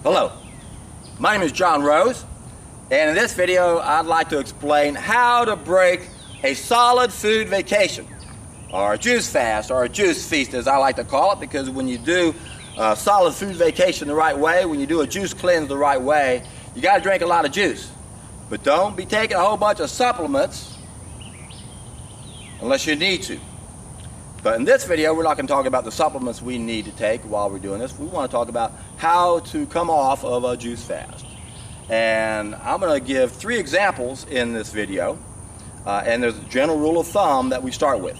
Hello, my name is John Rose, and in this video I'd like to explain how to break a solid food vacation, or a juice fast, or a juice feast as I like to call it, because when you do a solid food vacation the right way, when you do a juice cleanse the right way, you got to drink a lot of juice. But don't be taking a whole bunch of supplements unless you need to. But in this video, we're not going to talk about the supplements we need to take while we're doing this. We want to talk about how to come off of a juice fast. And I'm going to give 3 examples in this video. And there's a general rule of thumb that we start with.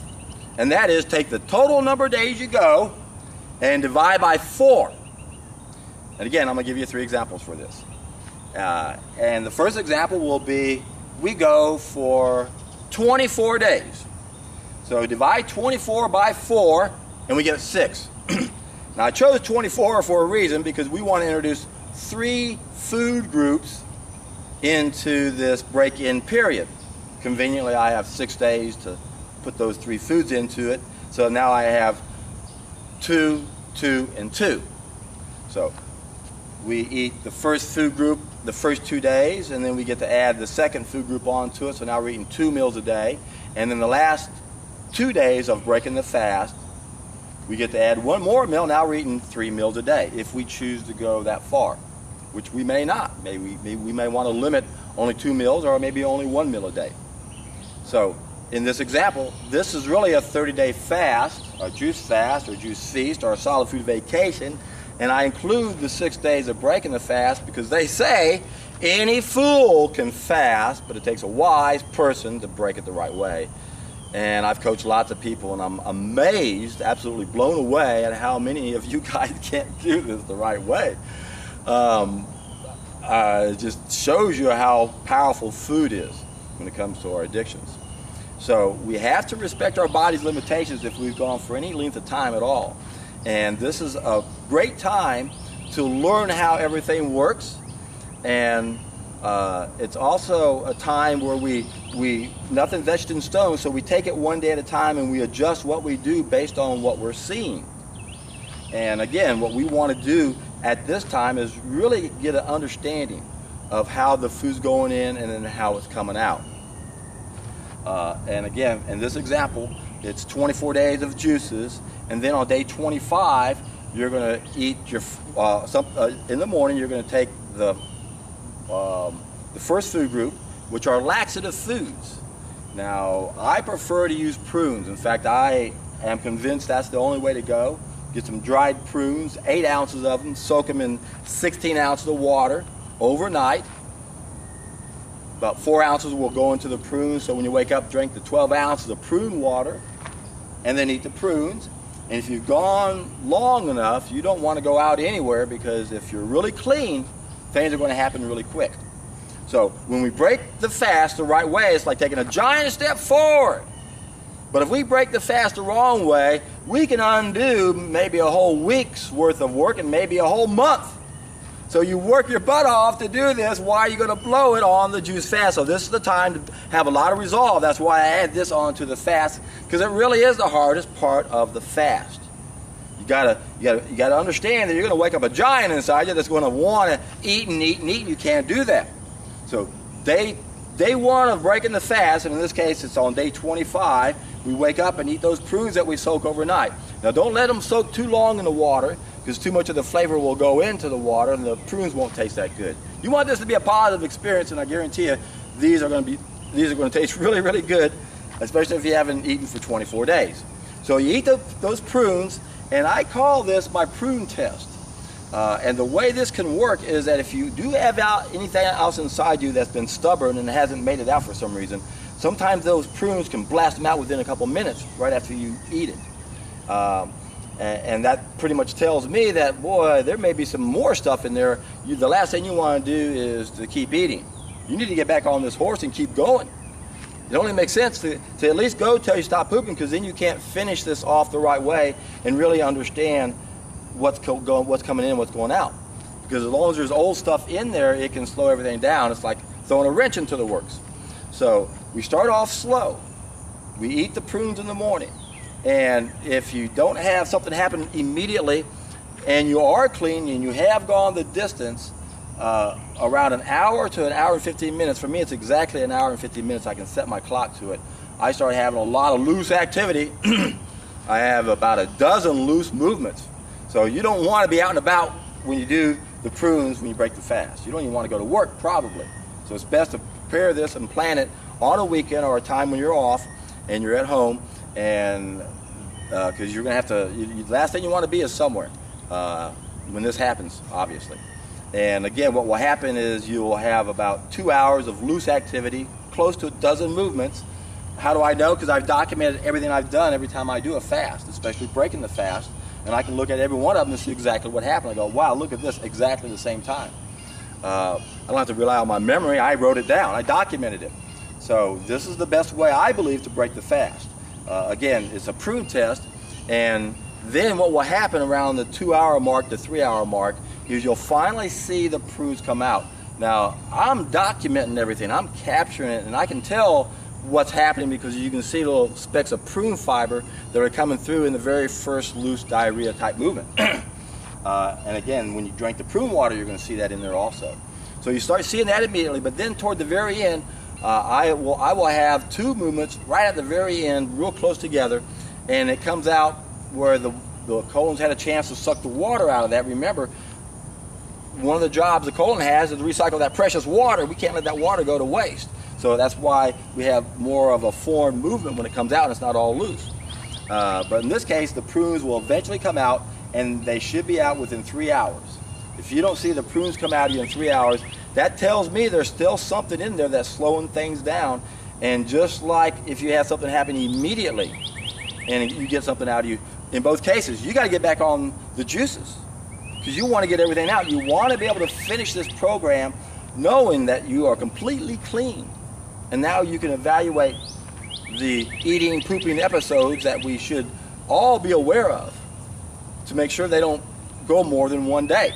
And that is take the total number of days you go and divide by 4. And again, I'm going to give you 3 examples for this. And the first example will be we go for 24 days. So divide 24 by 4 and we get 6. Now I chose 24 for a reason, because we want to introduce 3 food groups into this break-in period. Conveniently, I have 6 days to put those 3 foods into it. So now I have 2, 2, and 2. So we eat the first food group the first 2 days, and then we get to add the second food group onto it. So now we're eating 2 meals a day. And then the last 2 days of breaking the fast, we get to add 1 more meal. Now we're eating 3 meals a day, if we choose to go that far, which we may not. Maybe we may want to limit only 2 meals, or maybe only 1 meal a day. So in this example, this is really a 30-day fast, a juice fast, or juice feast, or a solid food vacation. And I include the 6 days of breaking the fast because they say any fool can fast, but it takes a wise person to break it the right way. And I've coached lots of people, and I'm amazed, absolutely blown away at how many of you guys can't do this the right way. It just shows you how powerful food is when it comes to our addictions. So we have to respect our body's limitations if we've gone for any length of time at all. And this is a great time to learn how everything works. And it's also a time where we nothing's etched in stone, so we take it one day at a time and we adjust what we do based on what we're seeing. And again, what we want to do at this time is really get an understanding of how the food's going in and then how it's coming out. And again, in this example, it's 24 days of juices, and then on day 25, you're going to eat your in the morning. You're going to take the first food group, which are laxative foods. Now, I prefer to use prunes. In fact, I am convinced that's the only way to go. Get some dried prunes, 8 ounces of them, soak them in 16 ounces of water overnight. About 4 ounces will go into the prunes, so when you wake up, drink the 12 ounces of prune water, and then eat the prunes. And if you've gone long enough, you don't want to go out anywhere, because if you're really clean, things are going to happen really quick. So when we break the fast the right way, it's like taking a giant step forward. But if we break the fast the wrong way, we can undo maybe a whole week's worth of work and maybe a whole month. So you work your butt off to do this. Why are you going to blow it on the juice fast? So this is the time to have a lot of resolve. That's why I add this on to the fast, because it really is the hardest part of the fast. You gotta understand that you're going to wake up a giant inside you that's going to want to eat and eat and eat, and you can't do that. So day 1 of breaking the fast, and in this case it's on day 25, we wake up and eat those prunes that we soak overnight. Now don't let them soak too long in the water, because too much of the flavor will go into the water and the prunes won't taste that good. You want this to be a positive experience, and I guarantee you these are going to taste really, really good, especially if you haven't eaten for 24 days. So you eat those prunes, and I call this my prune test. And the way this can work is that if you do have anything else inside you that's been stubborn and hasn't made it out for some reason, sometimes those prunes can blast them out within a couple minutes right after you eat it. And that pretty much tells me that, boy, there may be some more stuff in there. The last thing you want to do is to keep eating. You need to get back on this horse and keep going. It only makes sense to at least go till you stop pooping, because then you can't finish this off the right way and really understand what's coming in, what's going out. Because as long as there's old stuff in there, it can slow everything down. It's like throwing a wrench into the works. So we start off slow. We eat the prunes in the morning. And if you don't have something happen immediately, and you are clean and you have gone the distance, around an hour to an hour and 15 minutes. For me, it's exactly an hour and 15 minutes. I can set my clock to it. I start having a lot of loose activity. I have about a dozen loose movements. So you don't want to be out and about when you do the prunes when you break the fast. You don't even want to go to work, probably. So it's best to prepare this and plan it on a weekend or a time when you're off and you're at home, and because you're going to have to, the last thing you want to be is somewhere when this happens, obviously. And again, what will happen is you will have about 2 hours of loose activity, close to a dozen movements. How do I know? Because I've documented everything I've done every time I do a fast, especially breaking the fast, and I can look at every one of them and see exactly what happened. I go, wow, look at this, exactly the same time. I don't have to rely on my memory. I wrote it down. I documented it. So this is the best way, I believe, to break the fast. Again, it's a prune test, and then what will happen around the 2 hour mark, the 3 hour mark, is you'll finally see the prunes come out. Now, I'm documenting everything. I'm capturing it, and I can tell what's happening because you can see little specks of prune fiber that are coming through in the very first loose diarrhea type movement. And again, when you drink the prune water, you're going to see that in there also. So you start seeing that immediately, but then toward the very end, I will have two movements right at the very end, real close together, and it comes out where the colon's had a chance to suck the water out of that. Remember, one of the jobs the colon has is to recycle that precious water. We can't let that water go to waste. So that's why we have more of a formed movement when it comes out and it's not all loose. But in this case, the prunes will eventually come out, and they should be out within 3 hours. If you don't see the prunes come out of you in 3 hours, that tells me there's still something in there that's slowing things down. And just like if you have something happen immediately and you get something out of you, in both cases, you got to get back on the juices because you want to get everything out. You want to be able to finish this program knowing that you are completely clean. And now you can evaluate the eating, pooping episodes that we should all be aware of to make sure they don't go more than 1 day.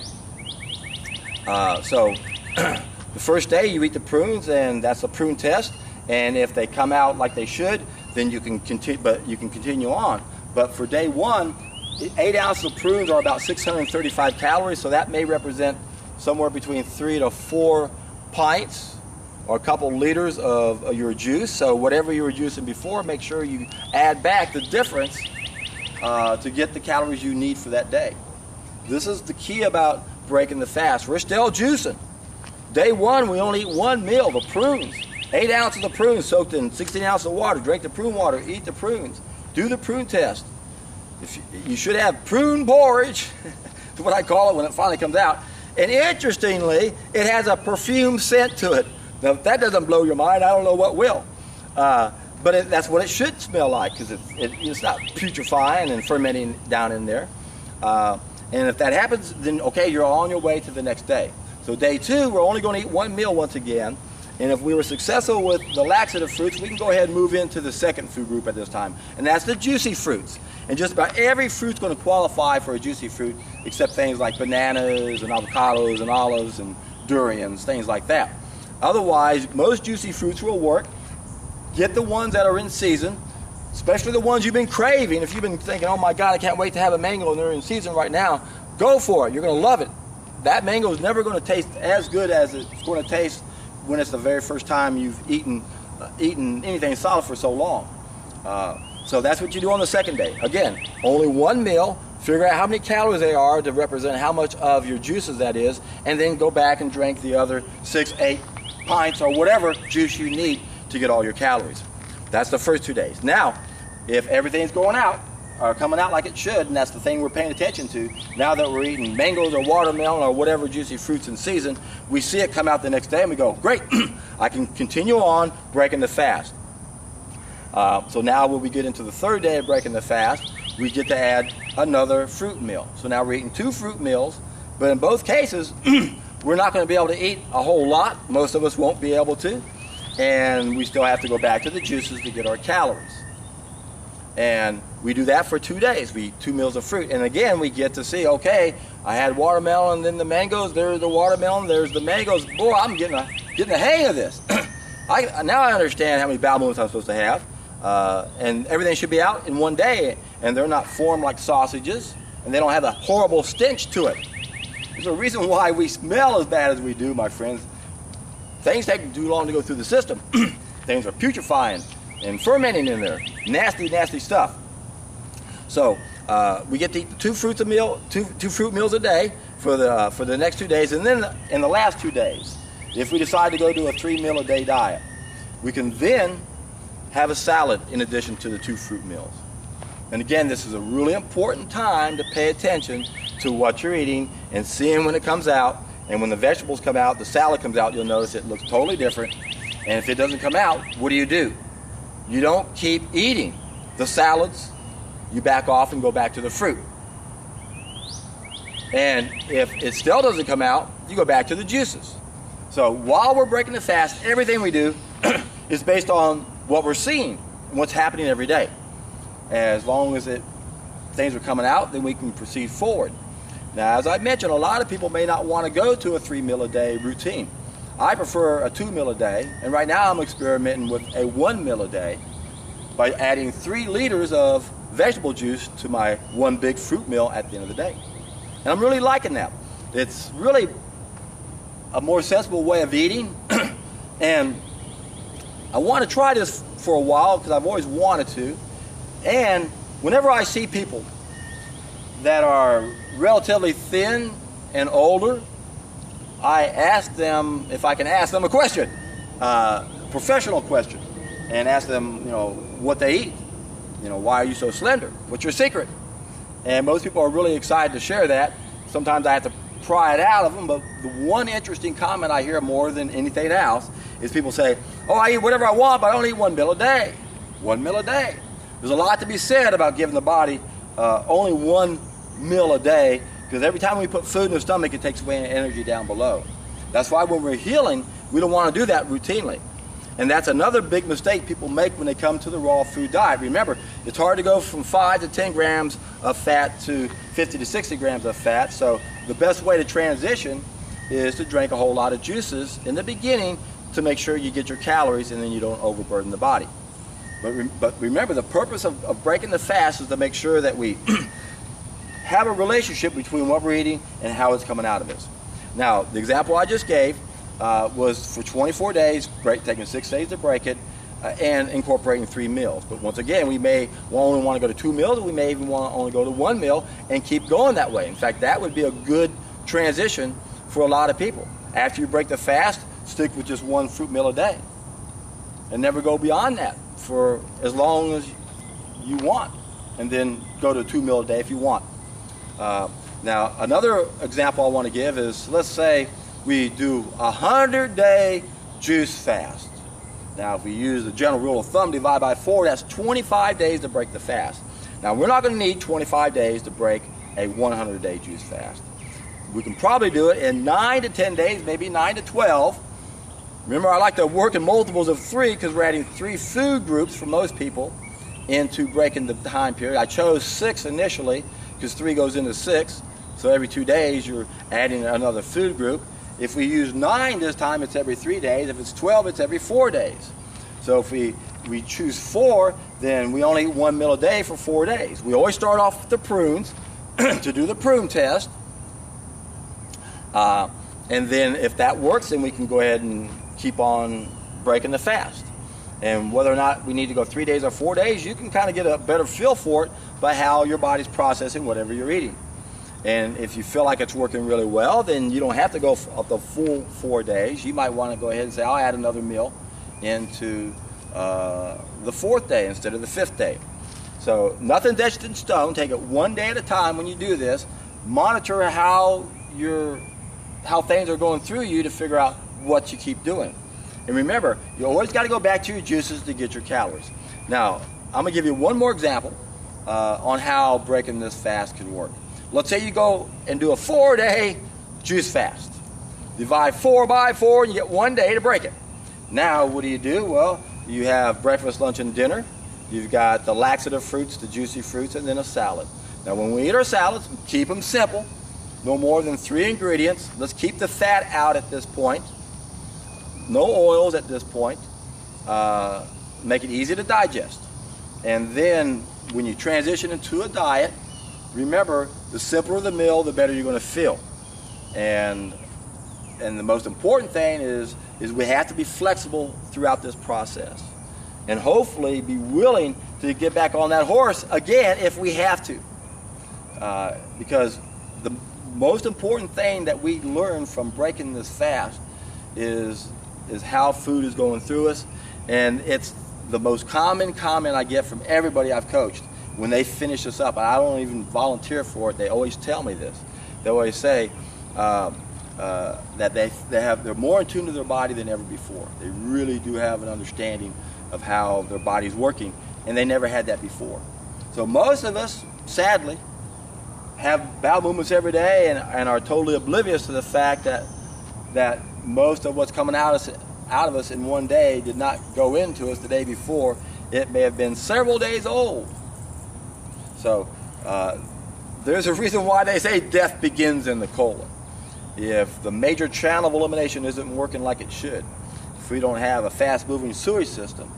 So the first day you eat the prunes, and that's a prune test. And if they come out like they should, then you can continue. But you can continue on. But for day one, 8 ounces of prunes are about 635 calories. So that may represent somewhere between 3 to 4 pints or a couple liters of your juice. So whatever you were juicing before, make sure you add back the difference to get the calories you need for that day. This is the key about breaking the fast. We're still juicing. Day one, we only eat one meal, the prunes. 8 ounces of prunes soaked in 16 ounces of water. Drink the prune water, eat the prunes. Do the prune test. You should have prune porridge, is what I call it when it finally comes out. And interestingly, it has a perfume scent to it. Now, if that doesn't blow your mind, I don't know what will. But that's what it should smell like, because it's not putrefying and fermenting down in there. And if that happens, then okay, you're on your way to the next day. So day two, we're only going to eat one meal once again. And if we were successful with the laxative fruits, we can go ahead and move into the second food group at this time. And that's the juicy fruits. And just about every fruit's going to qualify for a juicy fruit, except things like bananas and avocados and olives and durians, things like that. Otherwise, most juicy fruits will work. Get the ones that are in season, especially the ones you've been craving. If you've been thinking, oh my God, I can't wait to have a mango and they're in season right now, go for it. You're going to love it. That mango is never going to taste as good as it's going to taste when it's the very first time you've eaten anything solid for so long. So that's what you do on the second day. Again, only one meal. Figure out how many calories they are to represent how much of your juices that is, and then go back and drink the other 6, 8 pints or whatever juice you need to get all your calories. That's the first 2 days. Now, if everything's going out or coming out like it should, and that's the thing we're paying attention to, now that we're eating mangoes or watermelon or whatever juicy fruits in season, we see it come out the next day and we go, great, I can continue on breaking the fast. So now when we get into the third day of breaking the fast, we get to add another fruit meal. So now we're eating 2 fruit meals, but in both cases, we're not going to be able to eat a whole lot. Most of us won't be able to. And we still have to go back to the juices to get our calories. And we do that for 2 days. We eat 2 meals of fruit. And again, we get to see, okay, I had watermelon, then the mangoes, there's the watermelon, there's the mangoes. Boy, I'm getting the hang of this. Now I understand how many bowel movements I'm supposed to have. And everything should be out in 1 day. And they're not formed like sausages. and they don't have a horrible stench to it. There's a reason why we smell as bad as we do, my friends. Things take too long to go through the system. Things are putrefying and fermenting in there. Nasty, nasty stuff. So we get to eat two fruit meals a day for the next 2 days, and then in the last 2 days, if we decide to go do a 3 meal a day diet, we can then have a salad in addition to the 2 fruit meals. And again, this is a really important time to pay attention to what you're eating and seeing when it comes out. And when the vegetables come out, the salad comes out, you'll notice it looks totally different. And if it doesn't come out, what do? You don't keep eating the salads. You back off and go back to the fruit. And if it still doesn't come out, you go back to the juices. So while we're breaking the fast, everything we do is based on what we're seeing and what's happening every day. As long as things are coming out, then we can proceed forward. Now, as I mentioned, a lot of people may not want to go to a 3 meal a day routine. I prefer a 2 meal a day, and right now I'm experimenting with a 1 meal a day by adding 3 liters of vegetable juice to my 1 big fruit meal at the end of the day. And I'm really liking that. It's really a more sensible way of eating, and I want to try this for a while because I've always wanted to. And whenever I see people that are relatively thin and older, I ask them if I can ask them a question, professional question, and ask them, what they eat. Why are you so slender? What's your secret? And most people are really excited to share that. Sometimes I have to pry it out of them, but the one interesting comment I hear more than anything else is people say, oh, I eat whatever I want, but I don't eat 1 meal a day. 1 meal a day. There's a lot to be said about giving the body only 1 meal a day, because every time we put food in the stomach, it takes away energy down below. That's why when we're healing, we don't want to do that routinely. And that's another big mistake people make when they come to the raw food diet. Remember, it's hard to go from 5 to 10 grams of fat to 50 to 60 grams of fat, so the best way to transition is to drink a whole lot of juices in the beginning to make sure you get your calories and then you don't overburden the body. But remember, the purpose of breaking the fast is to make sure that we have a relationship between what we're eating and how it's coming out of us. Now, the example I just gave was for 24 days, taking 6 days to break it, and incorporating 3 meals. But once again, we may only want to go to 2 meals, or we may even want to only go to 1 meal and keep going that way. In fact, that would be a good transition for a lot of people. After you break the fast, stick with just 1 fruit meal a day and never go beyond that for as long as you want, and then go to 2 meal a day if you want. Now, another example I want to give is, let's say we do a 100-day juice fast. Now, if we use the general rule of thumb, divide by 4, that's 25 days to break the fast. Now, we're not going to need 25 days to break a 100-day juice fast. We can probably do it in 9 to 10 days, maybe 9 to 12. Remember, I like to work in multiples of 3 because we're adding 3 food groups for most people into breaking the time period. I chose 6 initially because 3 goes into 6. So every 2 days, you're adding another food group. If we use 9 this time, it's every 3 days. If it's 12, it's every 4 days. So if we choose 4, then we only eat 1 meal a day for 4 days. We always start off with the prunes to do the prune test. And then if that works, then we can go ahead and keep on breaking the fast. And whether or not we need to go 3 days or 4 days, you can kind of get a better feel for it by how your body's processing whatever you're eating. And if you feel like it's working really well, then you don't have to go up the full 4 days. You might want to go ahead and say, I'll add another meal into the 4th day instead of the 5th day. So nothing's etched in stone. Take it 1 day at a time when you do this. Monitor how things are going through you to figure out what you keep doing. And remember, you always got to go back to your juices to get your calories. Now, I'm going to give you one more example on how breaking this fast can work. Let's say you go and do a 4-day juice fast. Divide 4 by 4 and you get 1 day to break it. Now, what do? Well, you have breakfast, lunch, and dinner. You've got the laxative fruits, the juicy fruits, and then a salad. Now, when we eat our salads, keep them simple. No more than 3 ingredients. Let's keep the fat out at this point. No oils at this point. Make it easy to digest. And then when you transition into a diet, remember the simpler the meal, the better you're going to feel. And the most important thing is we have to be flexible throughout this process, and hopefully be willing to get back on that horse again if we have to. Because the most important thing that we learn from breaking this fast is how food is going through us, and it's the most common comment I get from everybody I've coached when they finish this up. I don't even volunteer for it. They always tell me this. They always say that they're more in tune to their body than ever before. They really do have an understanding of how their body's working, and they never had that before. So most of us, sadly, have bowel movements every day and are totally oblivious to the fact that most of what's coming out of us in one day did not go into us the day before. It may have been several days old. So there's a reason why they say death begins in the colon. If the major channel of elimination isn't working like it should, if we don't have a fast-moving sewage system,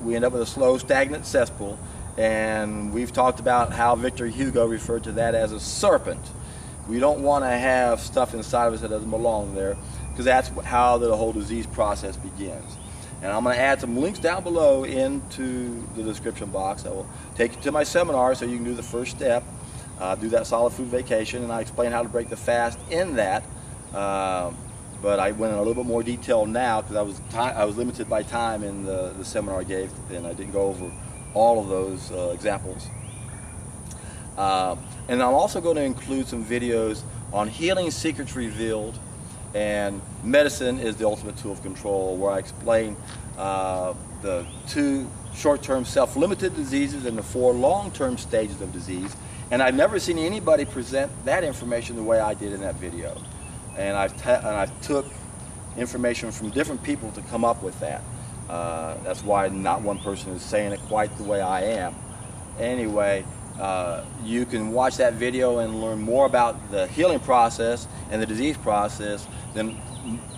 we end up with a slow, stagnant cesspool. And we've talked about how Victor Hugo referred to that as a serpent. We don't want to have stuff inside of us that doesn't belong there, because that's how the whole disease process begins. And I'm going to add some links down below into the description box that will take you to my seminar so you can do the first step, do that solid food vacation, and I explain how to break the fast in that. But I went in a little bit more detail now because I was limited by time in the seminar I gave, and I didn't go over all of those examples. And I'm also going to include some videos on healing secrets revealed and medicine is the ultimate tool of control, where I explain the 2 short-term self-limited diseases and the 4 long-term stages of disease. And I've never seen anybody present that information the way I did in that video. And I took information from different people to come up with that. That's why not one person is saying it quite the way I am. Anyway, you can watch that video and learn more about the healing process and the disease process than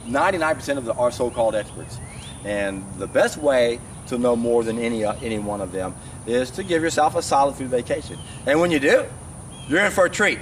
99% of our so-called experts. And the best way to know more than any one of them is to give yourself a solid food vacation. And when you do, you're in for a treat.